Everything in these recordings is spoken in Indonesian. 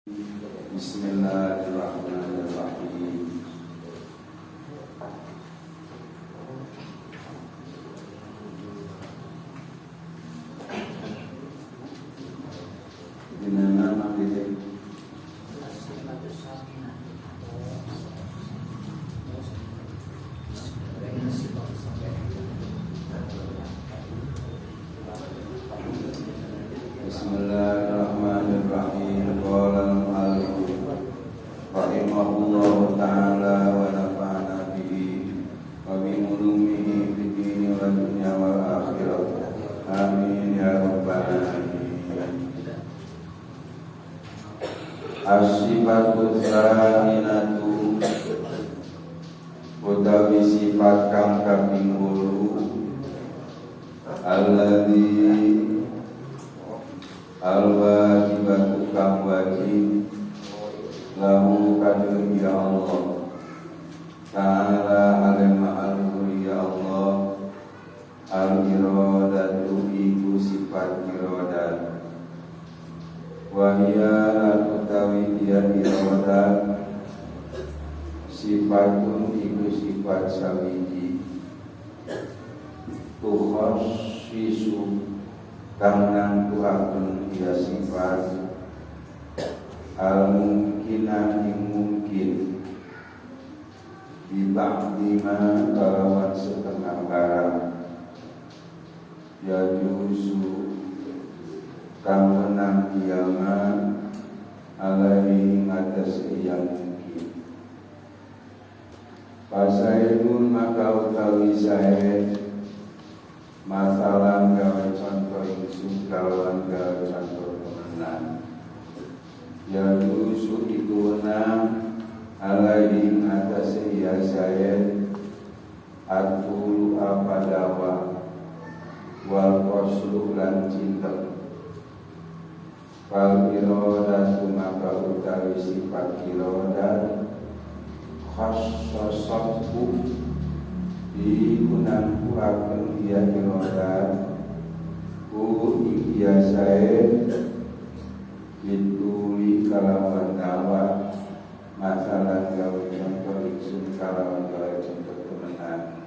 Bismillahirrahmanirrahim. Dinana mabite Bismillahirrahmanirrahim. Qala al-mu'allif rahimahullahu ta'ala wa nafa'ana bihi wa bi ulumihi fid dini wad dunya wal akhirah. Amin ya rabbal alamin. As-sifatu tsaminatu utawi sifat kang kaping 8 alladzi al-wajibatu kang wajib lahu kadun ya Allah ta'ala alim ma'alul ya Allah al-iradatu iku sifat iradat wahia al-utawi dia iradat sifatun iku sifat sawiji tukhasisu kang nangtuhaken dia sifat al-mungkinan yang mungkin biba'dima kalawan setengah barang ya juzu kang menang kiamat alaihi ngatas yang mungkin pasailun maka utawi sae masalah gawe contoh ingsun kalawan gawe contoh temenan ya usul iku enam alaihi atase ya saya atul apadawa wal qaslu lan cinta fal iradatu maka utawi sifat iradat khassasatku digunakan akan dia iradat ku iya saya dituli kalawan dawa masalah gawe contoh ingsun kalawan gawe contoh temenan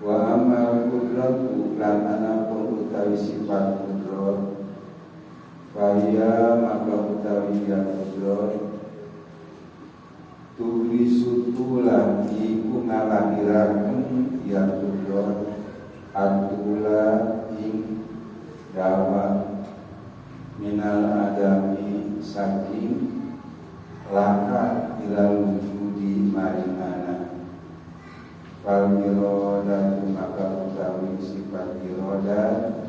wa amal kudratu lan anapun utawi sifat kudrat faya maka utawi ya kudrat tuli sutulah iku ngalahiraken ya kudrat atula ing dawa minal adami saking laka ilal wujudi maringana fal iradatu maka utawi sifat iradat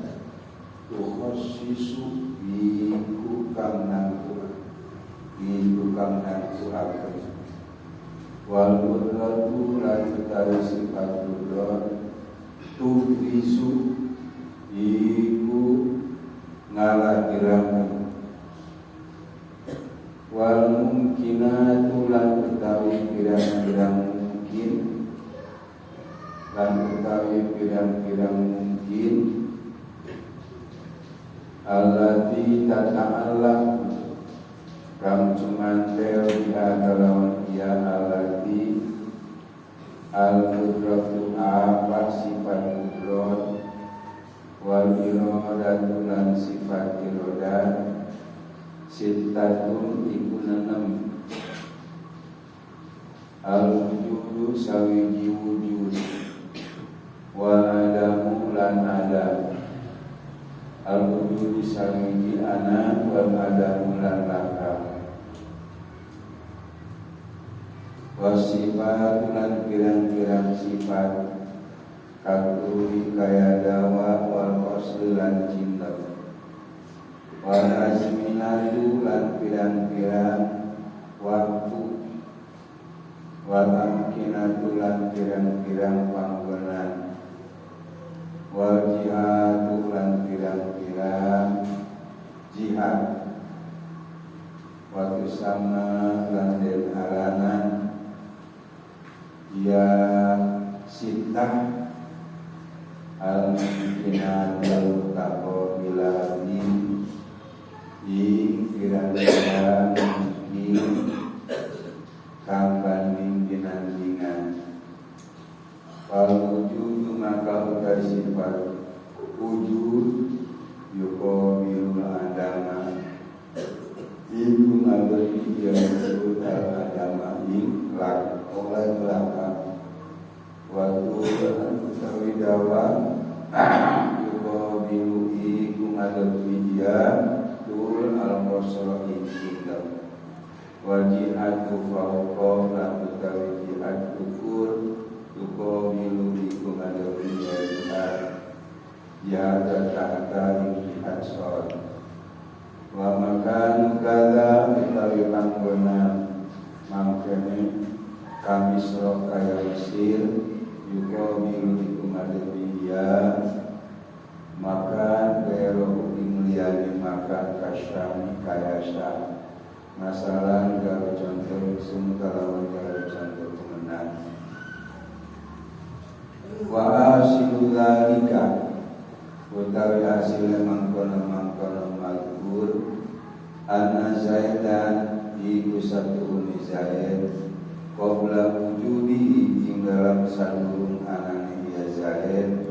tukhassisu iku kang nangtuhaken wal qudratu lan utawi sifat qudrat tufisu iku ngalahiraken wal mungkinatu lan utawi pirang-pirang mungkin lan utawi pirang-pirang mungkin allati tata'allaq kang cumantel biha kalawan ia allati al-qudratu apa sifat qudrat wal iradatu lan sifat iradat sittatun iku 6 al-wujudu sawiji wujud wal adamu lan adam al-wujudu sawiji ana wal adamu lan laka wasifat lan pirang-pirang sifat katuri kaya dawa wal qasl lan cinta wal azminatu lan pirang-pirang waktu wal amkinatu lan pirang-pirang panggonan wal jihadu lan pirang-pirang jihad waktu sama lan den aranan ya sitah al-mungkinat al-taqabilati di Jawa yuko bilu'i kumadab biya tul al-qasra injindam waji'atu fauqo lan utawi ji'at ukur yuko bilu'i kumadab biya ya tahta ji'at sor wa makan kada utawi panggonan mangkene kami sro kaya Mesir yuko bilu'i kumadab biya maka bero liyani makan kasyami kaya syam masalah gawe contoh sumkalawan gawe contoh kemenang wa asilu dalika utawi hasilnya mangkono mazkur anna zaidan iku satu uni zaid qabla wujudi ing dalam sadurung anane ya zaid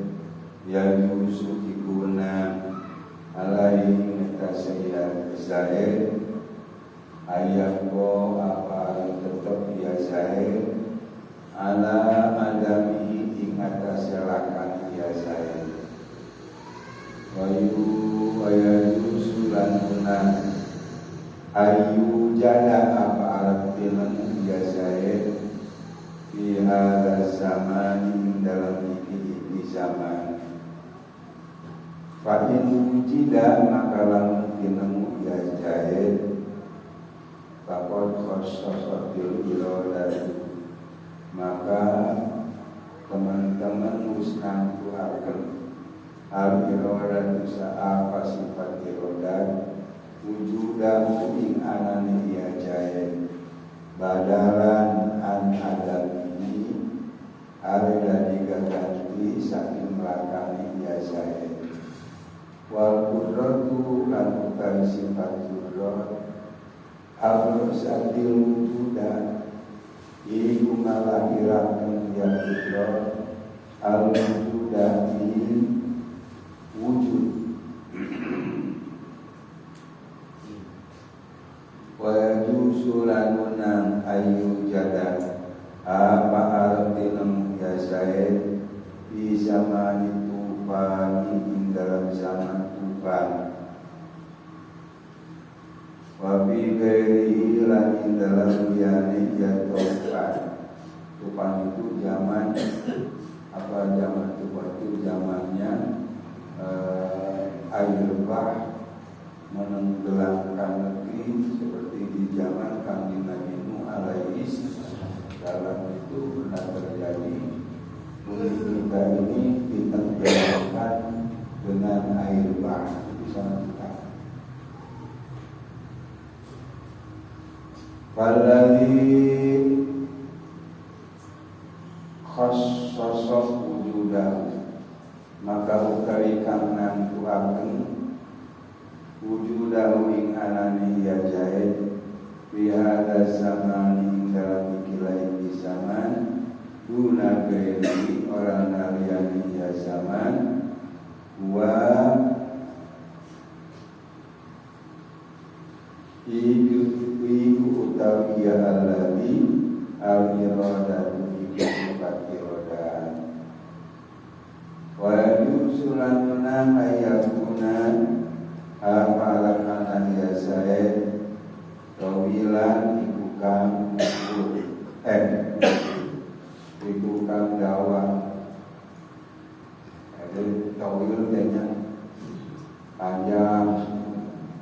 ya yusu ikuna alaihi metasaya zaid ayam ko apa tetap ya zaid ala adami ing atas lakan ya zaid wayu sulan kunan ayu jada apa alat bilang ya zaid fi hadza zaman dalam iki zaman fa in wujida maka lamun dinemu ya zaid fakot khososotil irodatu maka teman-teman musnangku akan al-irodatu sa'apa sifat irodat wujudahu ing anani ya zaid badalan an adam ini areda diganti saking melakani ya zaid wal qudratu lan utawi sifat qudrat al-sadil wujudan iku malahiraken ya qudrat al-wujudani wujud wa yusulanunang ayu jadan apa artinam ya zaid di zaman itu pagi dalam zaman tufan wa bi ghairi lan dalam liyane ya tufan itu zaman apa zaman tufan itu zamannya air bah menenggelamkan negeri seperti di zaman kami Nabi Nuh alaihi dalam itu pernah terjadi kita ini ditenggelamkan dengan air bah di sana kita. Walladzi khassasa wujudahu maka utawi kang nantuaken wujudahu ing anani ya zaid fi hadza zaman dalam ikilai di zaman duna gairi orang naliyani ya zaman wa iku utawi ya alladhi al-iradatu iku sifat iradah wa yusulan menang ayakunan apalakanan ya zaid tawilan iku kang iku kang dawa ada tawil dengan panjang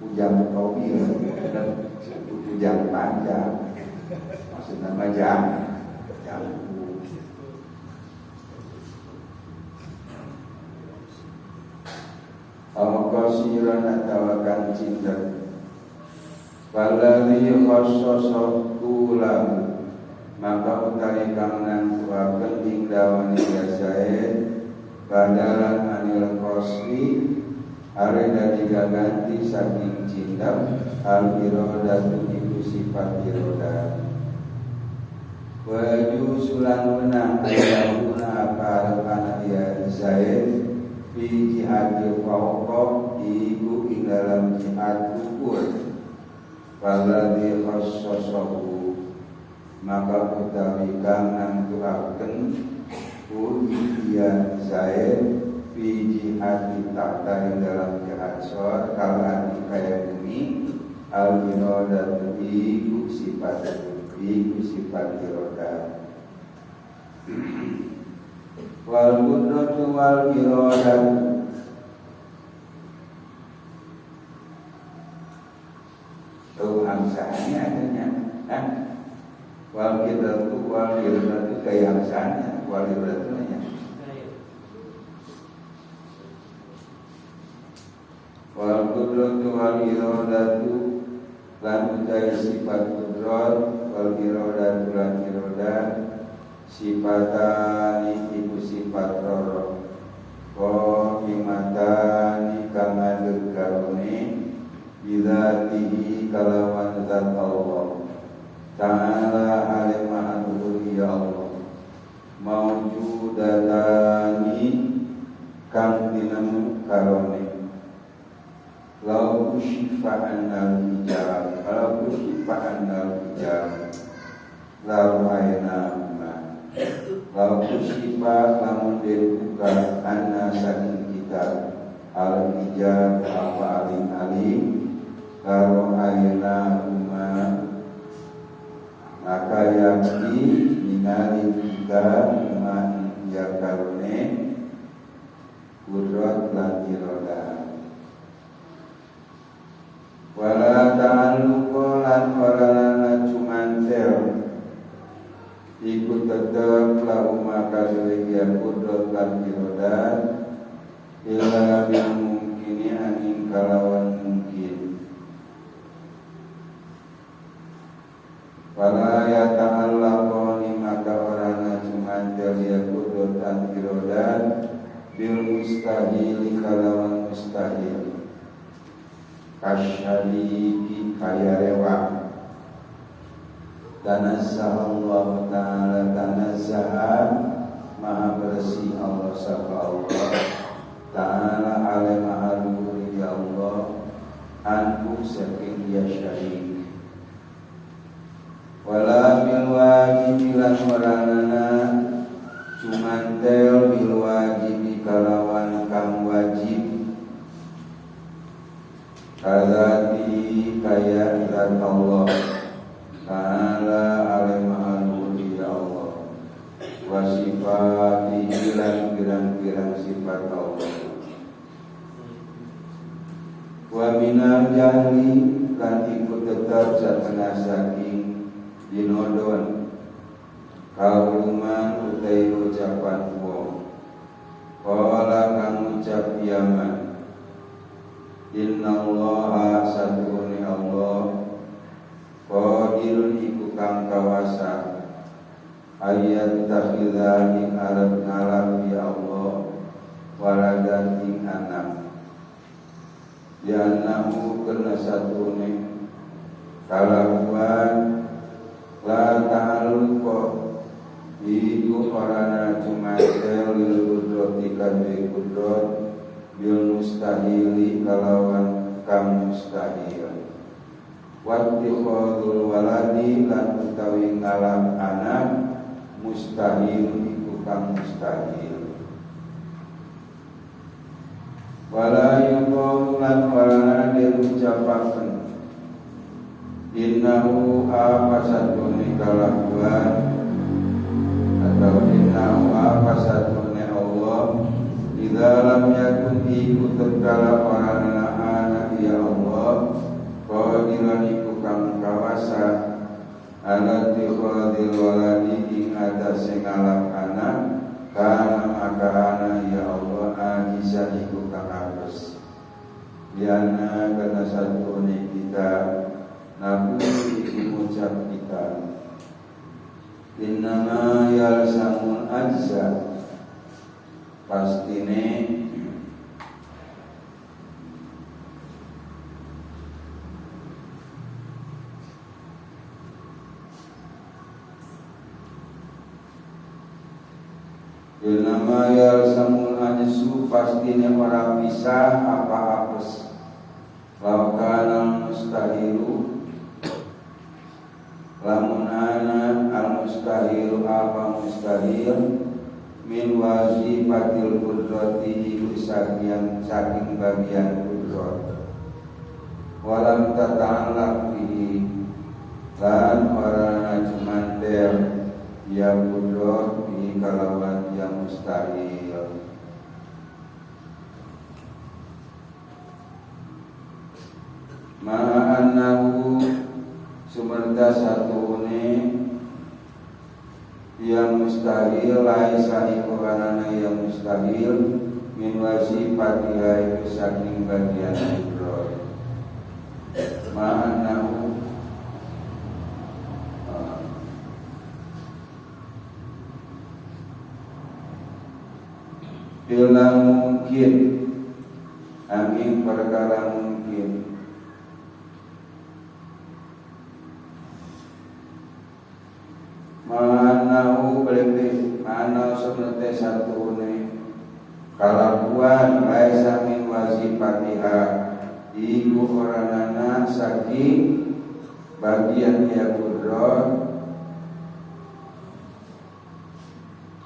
ujang tawil dan ujang panjang maksudnya panjang al-qasiran atawakan cinta walladhi khassasatu lahu maka utari kang nantuaken ing dawani ya zaid badalan anil qasri areda diganti saking cinta al-iradatu iku sifat iradah waju sulan menang ayahuna apa anak ya zaid fi jihadil fawqa iku ing dalam jihad ukur walladhi khassasahu maka utawi kang nantuaken Iya Zaid fi jihad tahta dalam jihad sor kalau kaya bumi al-iradatu iku sifat iroda wal qudratu wal iradatu tuh amsahnya adanya wal iradatu kayak amsahnya wal iradatu wal qudratu wal iradatu lan utai sifat qudrat wal iradatu lan iradah sifatani iku sifat loro imatani kama dekarone bilatihi kalawan zat Allah ta'ala alimah ya Allah maujudatani kang dinam karone lau kusyifa'an al-hijab lau aina lau kusyifa lamun dibuka anna saking kita al-hijab apa alim lau aina maka yakni ningali kita ya karone kudrat lan iroda wala ta'alluqa lan warana cumantel ikut tetep lauma kadhewe kudrat lan iroda illa bil mungkini angin kalawan mungkin wala ya ta'allaqani maka warana cumantel kudrat lan iroda bil mustahil kalawan mustahil kasyariki kaya rewa tanazzaha Allah ta'ala tanazzaha maha bersih Allah sapa Allah ta'ala ala maha luhur ya Allah anhu saking dia syarik wala bil wajib lan waranana cumantel bil wajib kalawan kang wajib Kazati kaya zat Allah Ta'ala alimah al-hudi ya Allah Wa sifati ilan pirang-pirang sifat Allah Wa minal jahli kan ikut tetap satengah saking dinodon Kauluman utai ucapan wong Kala kang ucap yaman Inna allaha satuni Allah qadirun iku kang kawasa ayat takhidha ing arab ngalap ya Allah waladan ing anak dianahu kena satuni kalakuan la ta'aluqa iku orana cumantel lil kudroti kadwe kudrot bil mustahili kalawan kang mustahil wattikhadul waladi lan utawi ngalam anak mustahil iku kang mustahil wala yuqalu lan wala diucapaken innahu apa satune kalakuan atau innahu apa satune Allah idza lam yakun iku tatkala orana anak ya Allah qadiran iku kang kawasa ala tikhadil waladi ing atase ngalap anak kana maka anak ya Allah ajizan iku kang apes liana kana satune kita nabu iku ucap kita innama yalsamul ajza pastine nama yalsamul ajzu pastine ora bisa apa apes laukana mustahilu lamun ana al mustahilu apa mustahil min wazifatil qudrati iku saking bagian qudrat walam tata'allaq bihi lan ora cumander ya qudrat bihi kalawan yang mustahil ma'annahu sumerta satune yang mustahil laisa iku karana yang mustahil min wasifatiha iku saking bagian qudrat ma'annahu bila mungkin amin perkara mungkin ma'anahu berarti ma'anahu sebenarnya satu nih kalakuan laisa min wazifatiha iku oranana saking bagian ya qudrat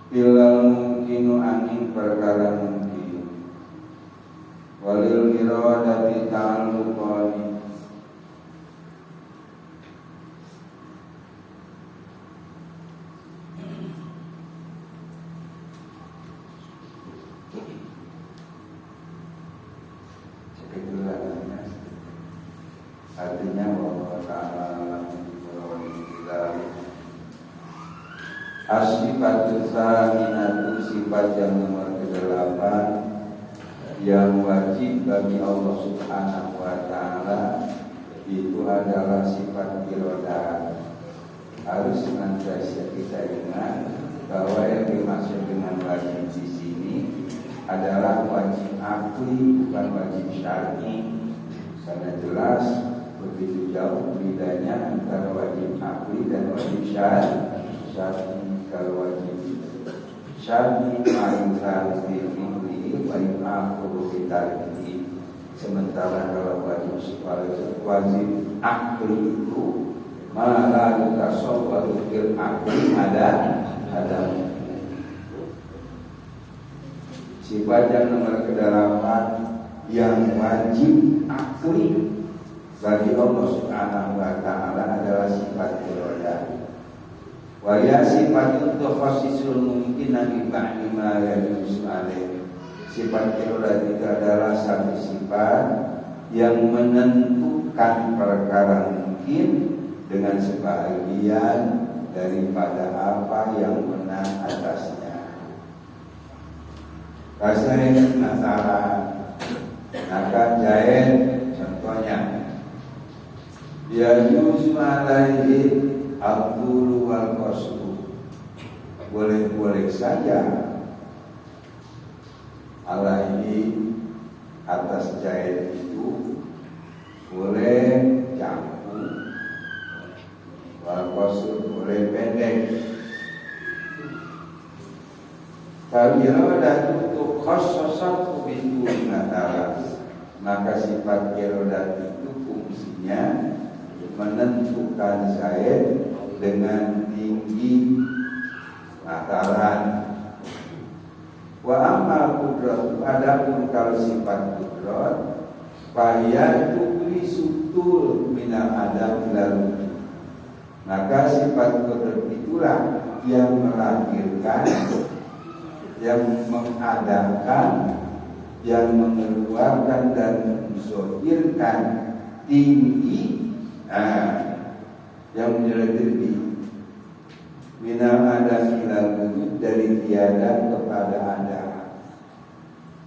bilal mungkinu angin perkara mungkin walil iradati ta'alluqani artinya bahwa ta'ala as-sifatul tsaminatu sifat yang nomor ke-8 yang wajib bagi Allah Subhanahu wa taala itu adalah sifat irodah. Harus senantiasa kita ingat bahwa yang dimaksud dengan wajib di sini adalah wajib akli bukan wajib syar'i. Karena jelas begitu jauh bedanya antara wajib akli dan wajib syar'i. Kalau wajib syar'i ma'inkan fi'li wa yu'akhuru bitarkihi. Sementara kalau wajib akli itu malah yutasawwaru fil akli ada sifat yang nomor ke-8 yang wajib akli bagi Allah Subhanahu wa taala adalah sifat irodah. Wa ya sifatun takhasisul mungkin nabi ba'di ma yajuz alaih. Sifat irodah itu adalah satu sifat yang menentukan perkara mungkin dengan sebahagian daripada apa yang menang atasnya. Rasanya penasaran. Maka jahit contohnya ya yujuz alaihi al-qulu wal qasdu. Boleh-boleh saja alaihi atas jahit itu boleh jambu, wal qasdu boleh pendek. Kalau iradah itu khassasatu bintu matala, maka sifat iradah itu fungsinya menentukan zaid dengan tinggi mataran. Wa amma qudrat, adapun kalau sifat qudrat faya tukli sutul minal adam lalu, maka sifat qudrat itulah yang melahirkan, yang mengadakan, yang mengeluarkan dan menzohirkan tinggi, yang menjadi tinggi minal adam ilal wujud, dari tiada kepada ada.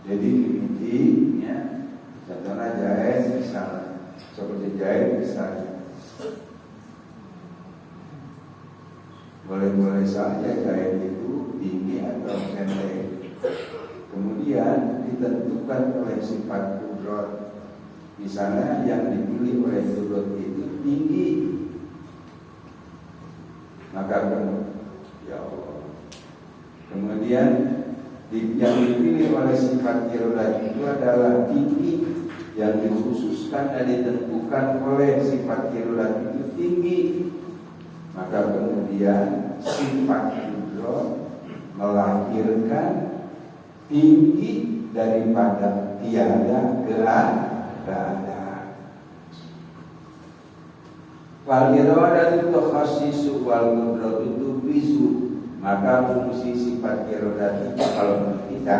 Jadi intinya contohnya jahit misalnya, seperti jahit misalnya, boleh-boleh saja jahit itu tinggi atau pendek. Kemudian ditentukan oleh sifat qudrat. Misalnya yang dipilih oleh qudrat itu tinggi, maka ya Allah. Kemudian yang dipilih oleh sifat iradah itu adalah tinggi, yang dikhususkan dan ditentukan oleh sifat iradah itu tinggi, maka kemudian sifat qudrat melahirkan, tinggi daripada tiada ke ada. Wal iradatu khassisu wal qudratu tubisu. Maka fungsi sifat iradat itu, kalau kita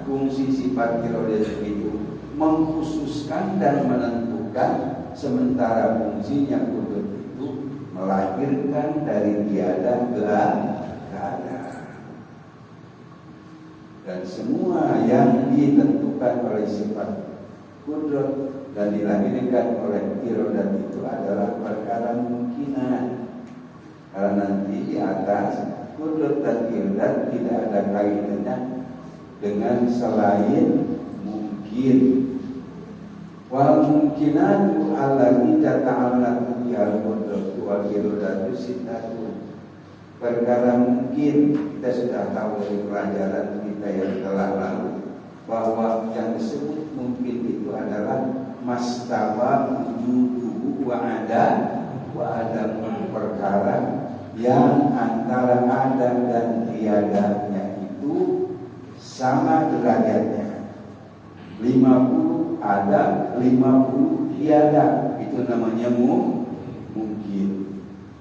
fungsi sifat iradat itu mengkhususkan dan menentukan, sementara fungsinya kudrat itu melahirkan dari tiada ke ada. Dan semua yang ditentukan oleh sifat kudrat dan dilahirkan oleh iradat itu adalah perkara mungkinan. Karena nanti di atas kudrat dan iradat tidak ada kaitannya dengan selain mungkin. Wal mungkinatu allati tata'allaqu bihal qudratu wal iradatu sittatu. Perkara mungkin kita sudah tahu dari pelajaran kita yang telah lalu bahwa yang disebut mungkin itu adalah mastawa wujuduhu wa ada perkara yang antara ada dan tiadanya itu sama derajatnya. 50 ada, 50 tiada, itu namanya mungkin.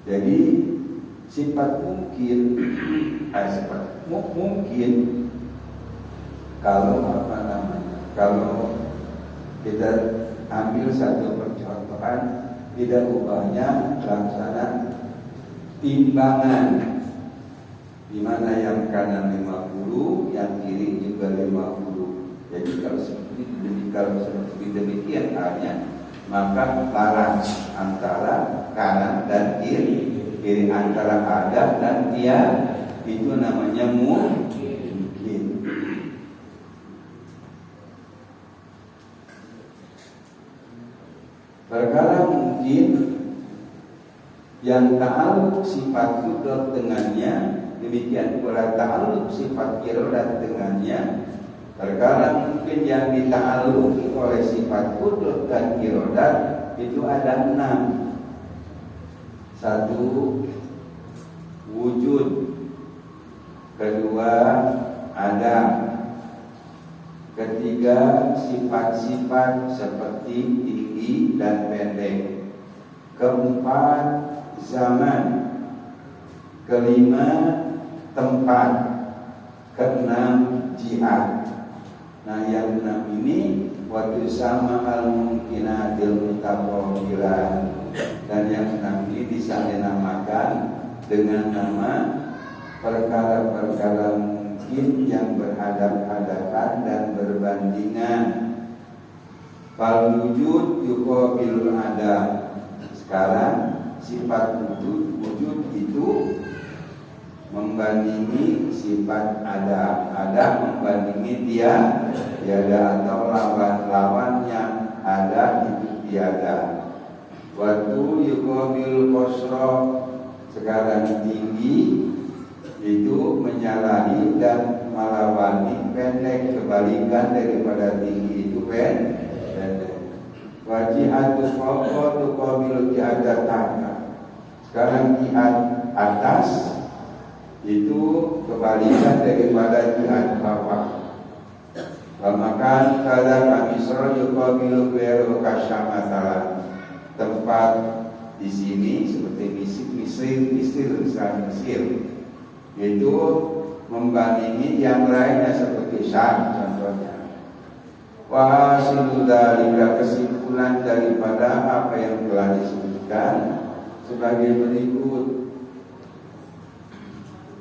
Jadi sifat mungkin kalau kita ambil satu percontohan, tidak ubahnya laksana timbangan, di mana yang kanan 50, yang kiri juga 50. Jadi kalau seperti demikian halnya, maka balance antara kanan dan kiri antara ada dan tiada, itu namanya mungkin. Perkara mungkin yang ta'alluq sifat kudrat dengannya, demikian pula ta'alluq sifat iradat dengannya. Perkara mungkin yang dita'alluqi oleh sifat kudrat dan iradat itu ada 6. 1. Wujud. 2. Ada. 3. Sifat-sifat seperti tinggi dan pendek. 4. Zaman. 5. Tempat. 6. Jihad. Nah, yang 6 ini waktu sama al-mungkinatil mutaqabilan, dan yang 6 ini bisa dinamakan dengan nama perkara-perkara mungkin yang berhadap-hadapan dan berbandingan. Fal wujud yuqabilul ada. Sekarang sifat wujud itu membandingi sifat ada membandingi tiada, atau lawan yang ada itu tiada. Waktu yuqabil qasra, sekarang tinggi itu menyalahi dan melawani pendek, kebalikan daripada tinggi itu pendek. Wajihatu fawqa tuqabilu jihada tahta, sekarang jihad atas itu kebalikan daripada jihad bawah. Makan kada kami soro yuqabilu ghairu kasyamatalan, tempat di sini seperti Mesir itu membandingi yang lainnya seperti Syam contohnya. Wa hasiludalika, kesimpulan daripada apa yang telah disebutkan sebagai berikut.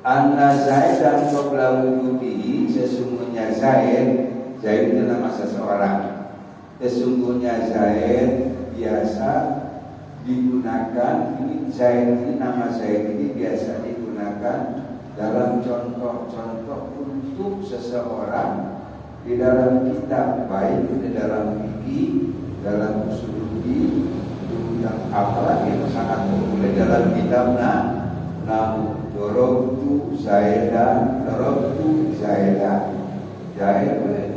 Anna Zaidan qabla wujudihi, sesungguhnya Zaid itu nama seseorang. Sesungguhnya Zaid biasa digunakan, ini Zaid ini, nama Zaid ini biasa digunakan dalam contoh-contoh untuk seseorang di dalam kitab, baik di dalam fikih, dalam usuluddin, yang apalagi yang sangat populer dalam kitab nahu. Dorobtu Zaidan, Zaid boleh.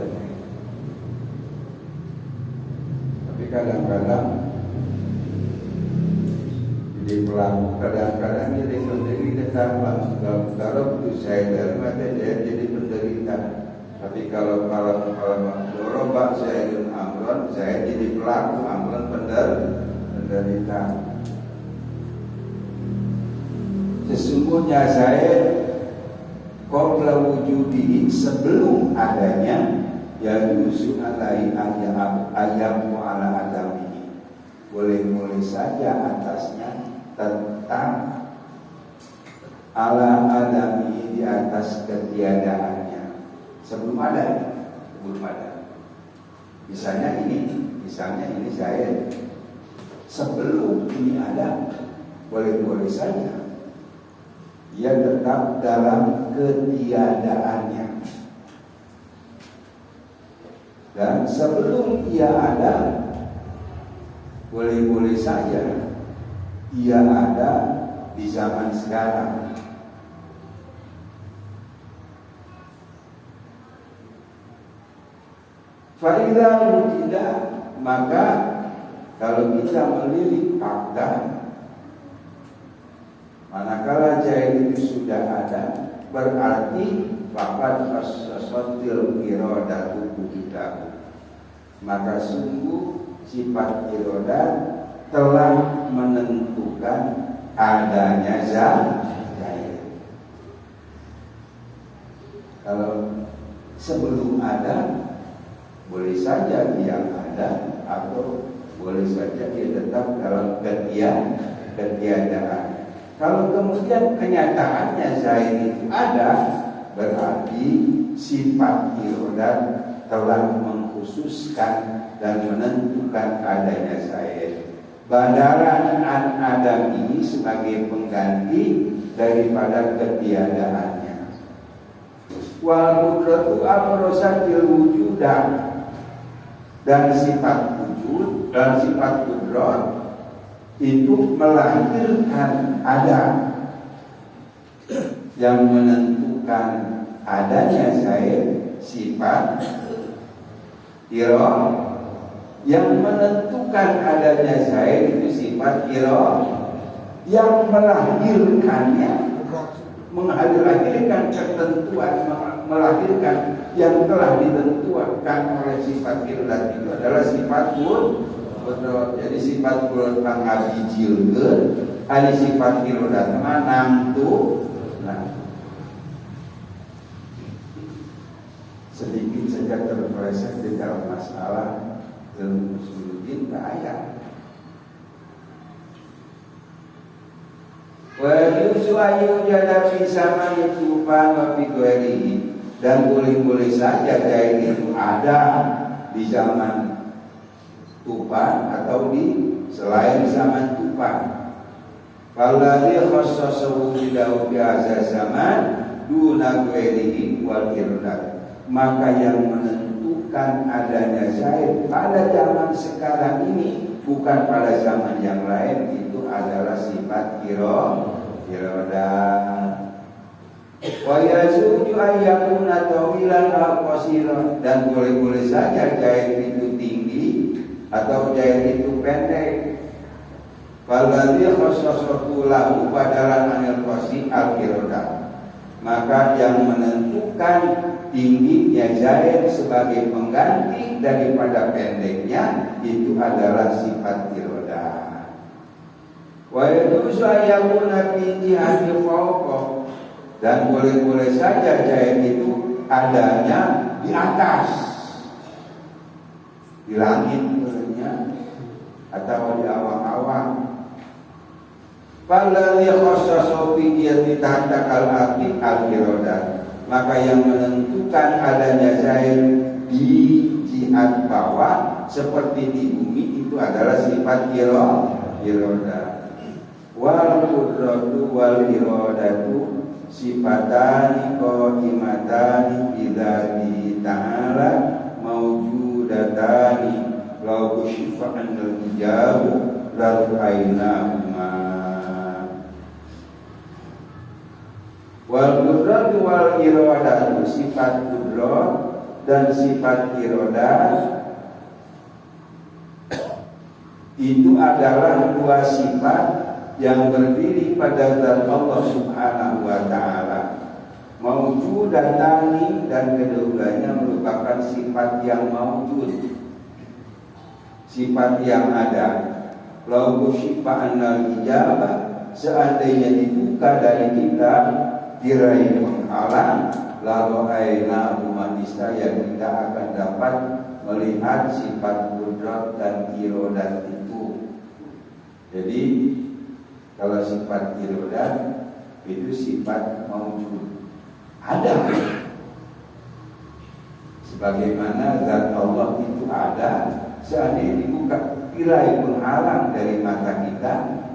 Tapi kadang-kadang di jadi pelaku. Kadang-kadang jadi penderita. Kalau saya dari mata jadi penderita. Tapi kalau dorobak saya dengan amron, saya jadi pelaku, amron penderita. Sesungguhnya saya qabla wujudihi, sebelum adanya, ya yusu alai ayam wa ala adamihi, boleh saja atasnya tentang ala adamihi, di atas ketiadaannya. Sebelum ada. Misalnya ini saya sebelum ini ada, boleh saja ia tetap dalam ketiadaannya. Dan sebelum ia ada, boleh saja ia ada di zaman sekarang. Faidah tidak, maka kalau kita melirik fakta, manakala jahil itu sudah ada, berarti faqad as-sasatil iradatu wujudahu, maka sungguh sifat iradat telah menentukan adanya jahil. Kalau sebelum ada, boleh saja dia ada, atau boleh saja dia tetap dalam ketiadaan. Kalau kemudian kenyataannya zahir itu ada, berarti sifat iradat telah mengkhususkan dan menentukan adanya zahir. Badalan an adam ini sebagai pengganti daripada ketiadaannya. Wal qudratu amrosatil wujudan, dan sifat wujud dan sifat kudrat itu melahirkan ada, yang menentukan adanya zahir sifat iradat, yang menentukan adanya zahir itu sifat iradat, yang melahirkannya, melahirkan ketentuan, melahirkan yang telah ditentukan oleh sifat iradat itu adalah sifat kudrat. Jadi sifat kudrat pangabijilkeun, ari sifat iradat mah namtu. Nah, sedikit saja terpeleset di dalam masalah ilmu usuluddin bahaya. Wa yusu ayu jada fi samani tufan wa fi ghairihi, dan boleh saja jahil itu ada di zaman tufan atau di selain zaman tufan. Falladhi khassasahu bidahu bi hadza zaman duna ghairihi wal iradat, maka yang menentukan adanya zahir pada zaman sekarang ini, bukan pada zaman yang lain, itu adalah sifat iradat. Wa yazuju ayyakuna tawilan aw qasiran, dan boleh saja zahir itu tinggi atau zahir itu pendek. Falladhi khassasahu lahu badalan anil qasi al-iradat, maka yang menentukan tingginya zahir sebagai pengganti daripada pendeknya itu adalah sifat iradat. Wa yajuzu ayyakuna fi jihati fawqa, dan boleh saja zahir itu adanya di atas, di langit atau di awang-awang. Falladhi khassasahu fi jihati tahta al-ardi al-iradat, maka yang menentukan adanya zahir di jihad bawah seperti di bumi itu adalah sifat iradat. Wal qudratu wal iradatu sifatani qaimatani bidzati ta'ala mawjudatani law syifa'an al-hijabu law aynahuma. Wal qudratu wal iradatu, sifat qudrat dan sifat iradat itu adalah dua sifat yang berdiri pada zat Allah Subhanahu wa ta'ala. Maujud dan tani dan keduanya merupakan sifat yang maujud, sifat yang ada. Lau syifa annal ijabah, seandainya dibuka dari kita tirai penghalang, lalu aina umat niscaya kita akan dapat melihat sifat qudrat dan irodat itu. Jadi kalau sifat irodat itu sifat maujud, ada. Sebagaimana zat Allah itu ada, seandainya dibuka tirai penghalang dari mata kita,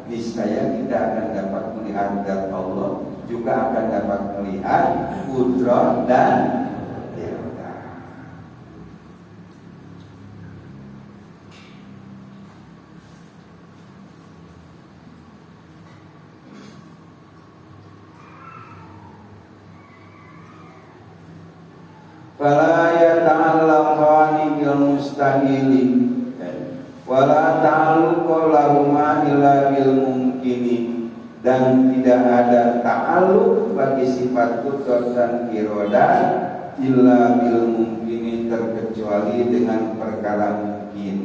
niscaya kita akan dapat melihat zat Allah, juga akan dapat melihat qudrat dan irodat. Fala yata'allaqani bil mustahili wala ta'alluqa lahuma illa bil mumkini, dan tidak ada ta'alluq bagi sifat qudrat dan irodat illa bil mumkini, terkecuali dengan perkara mungkin.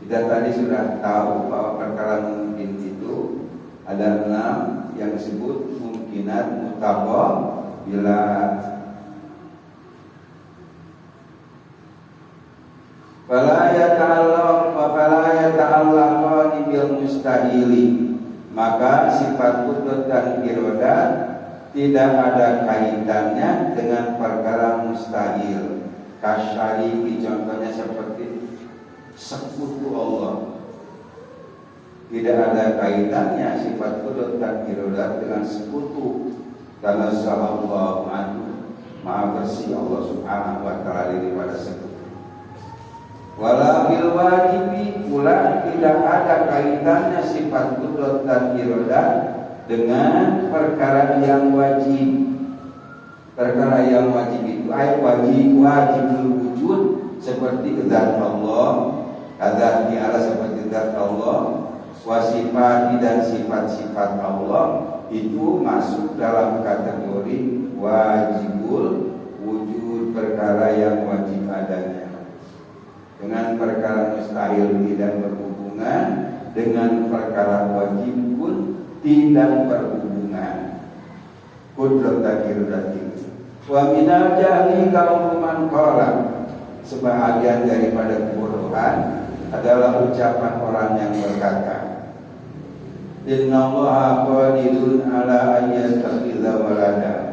Kita tadi sudah tahu bahwa perkara mungkin itu ada 6 yang disebut mungkinat mutaqabbilat. Fala yata'allaqani bil mustahili, maka sifat qudrat dan irodat tidak ada kaitannya dengan perkara mustahil. Kasyariki, contohnya seperti sekutu Allah, tidak ada kaitannya sifat qudrat dan irodat dengan sekutu. Karena sallallahu anhu, maha bersih Allah Subhanahu wa ta'ala daripada sekutu. Wala bil wajibi, pula tidak ada kaitannya sifat qudrat dan irodat dengan perkara yang wajib. Perkara yang wajib itu wajibul wujud, seperti zat Allah, adzati ala seperti zat Allah, wasifati dan sifat-sifat Allah itu masuk dalam kategori wajibul wujud, perkara yang wajib adanya. Dengan perkara mustahil tidak berhubungan, dengan perkara wajib pun tidak berhubungan. Qudrat dan irodat itu. Wa minal jahli kauman qala, sebahagian daripada kebodohan adalah ucapan orang yang berkata, innallaha qadirun ala an yattakhidha walada.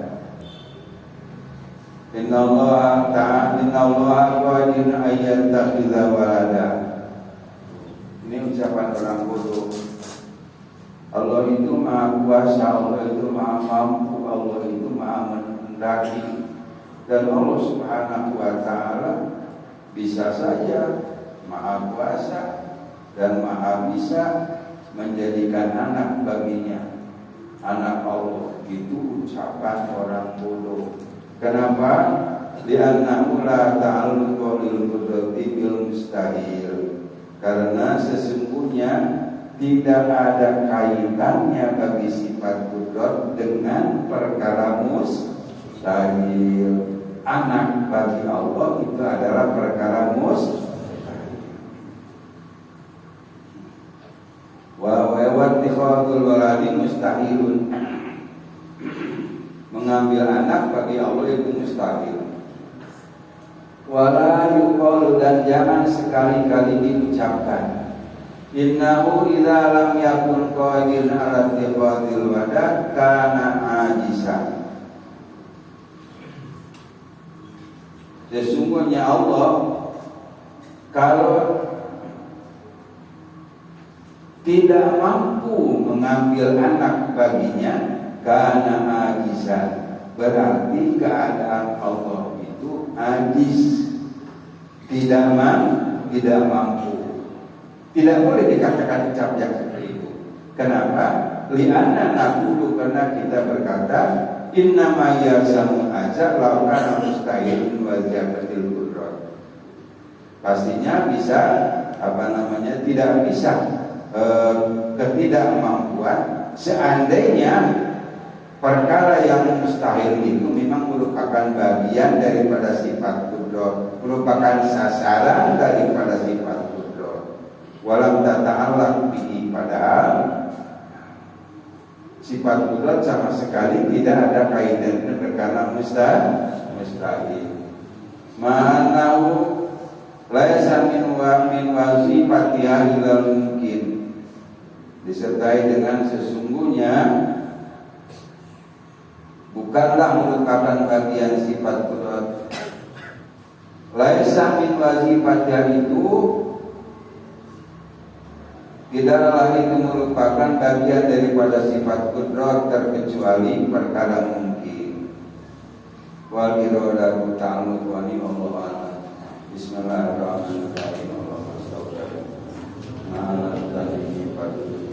Innallaha qadirun an yattakhidha walada. Ini ucapan orang bodoh. Allah itu maha kuasa, Allah itu maha mampu, Allah itu maha menghendaki, dan Allah Subhanahu wa ta'ala bisa saja maha kuasa dan maha bisa menjadikan anak baginya. Anak Allah itu ucapan orang bodoh. Kenapa? Li'annahu la ta'alluqa lil qudrati bil mustahil. Karena sesungguhnya tidak ada kaitannya bagi sifat qudrat dengan perkara mustahil. Anak bagi Allah itu adalah perkara mustahil. Wa wattikhadul waladi mustahilun. Mengambil anak bagi Allah itu mustahil. Wala yuqalu, dan jangan sekali-kali diucapkan, innahu idza lam yakun qadiran ala ittikhadil walad kana ajisan. Sesungguhnya Allah kalau tidak mampu mengambil anak baginya, karena ajizan, berarti keadaan Allah itu ajiz, tidak mampu. Tidak boleh dikatakan ucap yang seperti itu. Kenapa? Li'anna naqulu, karena kita berkata innama yasamu aja laukan mustahilun wa ziyadatil qudrat. Pastinya bisa tidak bisa ketidakmampuan. Seandainya perkara yang mustahil itu memang merupakan bagian daripada sifat qudrat, merupakan sasaran daripada sifat qudrat. Walam tata'allaq bihi, padahal sifat qudrat sama sekali tidak ada kaitannya perkara mustahil. Ma'anahu laisa min wazifatiha illa mungkin, disertai dengan sesungguhnya bukanlah merupakan bagian sifat qudrat. Laisa min wazifatiha itu tidaklah itu merupakan bagian daripada sifat qudrat terkecuali perkara mungkin. Wal iradatu ta'alluq wa ni Allah. Bismillahirrahmanirrahim. Allahumma shalli ala Muhammad.